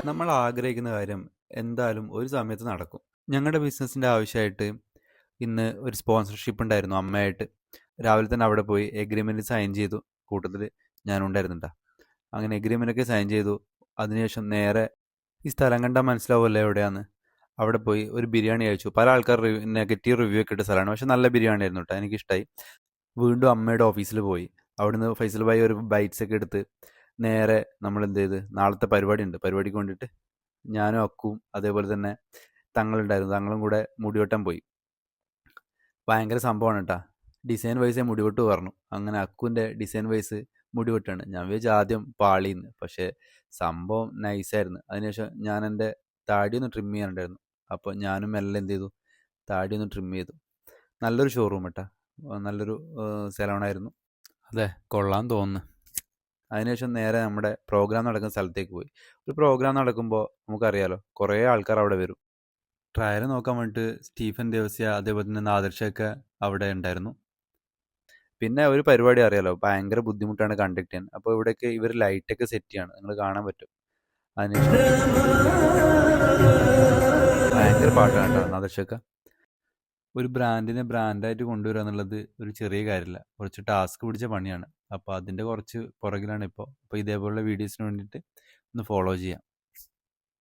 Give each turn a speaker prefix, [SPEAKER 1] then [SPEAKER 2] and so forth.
[SPEAKER 1] നമ്മൾ ആഗ്രഹിക്കുന്ന കാര്യം എന്തായാലും ഒരു സമയത്ത് നടക്കും. ഞങ്ങളുടെ ബിസിനസ്സിൻ്റെ ആവശ്യമായിട്ട് ഇന്ന് ഒരു സ്പോൺസർഷിപ്പ് ഉണ്ടായിരുന്നു അമ്മയായിട്ട്. രാവിലെ തന്നെ അവിടെ പോയി എഗ്രിമെൻറ്റ് സൈൻ ചെയ്തു. കൂട്ടത്തിൽ ഞാനും ഉണ്ടായിരുന്നുണ്ടാ. അങ്ങനെ എഗ്രിമെൻ്റൊക്കെ സൈൻ ചെയ്തു. അതിനുശേഷം നേരെ ഈ സ്ഥലം കണ്ടാൽ മനസ്സിലാവുമല്ലോ എവിടെയാന്ന്. അവിടെ പോയി ഒരു ബിരിയാണി കഴിച്ചു. പല ആൾക്കാർ നെഗറ്റീവ് റിവ്യൂ ഒക്കെ ഇട്ട സ്ഥലമാണ്, പക്ഷെ നല്ല ബിരിയാണി ആയിരുന്നു കേട്ടോ, എനിക്കിഷ്ടമായി. വീണ്ടും അമ്മയുടെ ഓഫീസിൽ പോയി. അവിടുന്ന് ഫൈസൽ ഭായി ഒരു ബൈറ്റ്സ് ഒക്കെ എടുത്ത് നേരെ നമ്മൾ എന്ത് ചെയ്ത്, നാളത്തെ പരിപാടി ഉണ്ട്, പരിപാടിക്ക് വേണ്ടിയിട്ട് ഞാനും അക്കുവും അതേപോലെ തന്നെ തങ്ങളുണ്ടായിരുന്നു, തങ്ങളും കൂടെ മുടിവെട്ടാൻ പോയി. ഭയങ്കര സംഭവമാണ് കേട്ടോ. ഡിസൈൻ വൈസേ മുടിവെട്ട് പറഞ്ഞു. അങ്ങനെ അക്കുവിൻ്റെ ഡിസൈൻ വൈസ് മുടിവെട്ടാണ്. ഞാൻ വിചാരിച്ചു ആദ്യം പാളിന്ന്, പക്ഷേ സംഭവം നൈസായിരുന്നു. അതിനുശേഷം ഞാൻ എൻ്റെ താടി ഒന്ന് ട്രിം ചെയ്യാനുണ്ടായിരുന്നു. അപ്പോൾ ഞാനും മെല്ലെ എന്ത് ചെയ്തു, താടി ഒന്ന് ട്രിം ചെയ്തു. നല്ലൊരു ഷോറൂം കേട്ടോ, നല്ലൊരു സലോണായിരുന്നു. അതെ, കൊള്ളാൻ തോന്നുന്നു. അതിനുശേഷം നേരെ നമ്മുടെ പ്രോഗ്രാം നടക്കുന്ന സ്ഥലത്തേക്ക് പോയി. ഒരു പ്രോഗ്രാം നടക്കുമ്പോൾ നമുക്കറിയാലോ, കുറേ ആൾക്കാർ അവിടെ വരും. ട്രയൽ നോക്കാൻ വേണ്ടിയിട്ട് സ്റ്റീഫൻ ദേവസ്യ അതേപോലെ തന്നെ നാദർഷയൊക്കെ അവിടെ ഉണ്ടായിരുന്നു. പിന്നെ ഒരു പരിപാടി അറിയാലോ, ഭയങ്കര ബുദ്ധിമുട്ടാണ് കണ്ടക്ട് ചെയ്യാൻ. അപ്പോൾ ഇവിടെയൊക്കെ ഇവർ ലൈറ്റൊക്കെ സെറ്റ് ചെയ്യാണ്, നിങ്ങൾ കാണാൻ പറ്റും. അതിനുശേഷം ഭയങ്കര പാട്ടാണ് കേട്ടോ നാദർഷയൊക്കെ. ഒരു ബ്രാൻഡിനെ ബ്രാൻഡായിട്ട് കൊണ്ടുവരിക എന്നുള്ളത് ഒരു ചെറിയ കാര്യമല്ല, കുറച്ച് ടാസ്ക് പിടിച്ച പണിയാണ്. അപ്പോൾ അതിൻ്റെ കുറച്ച് പുറകിലാണ് ഇപ്പോൾ. അപ്പോൾ ഇതേപോലുള്ള വീഡിയോസിന് വേണ്ടിയിട്ട് ഒന്ന് ഫോളോ ചെയ്യാം.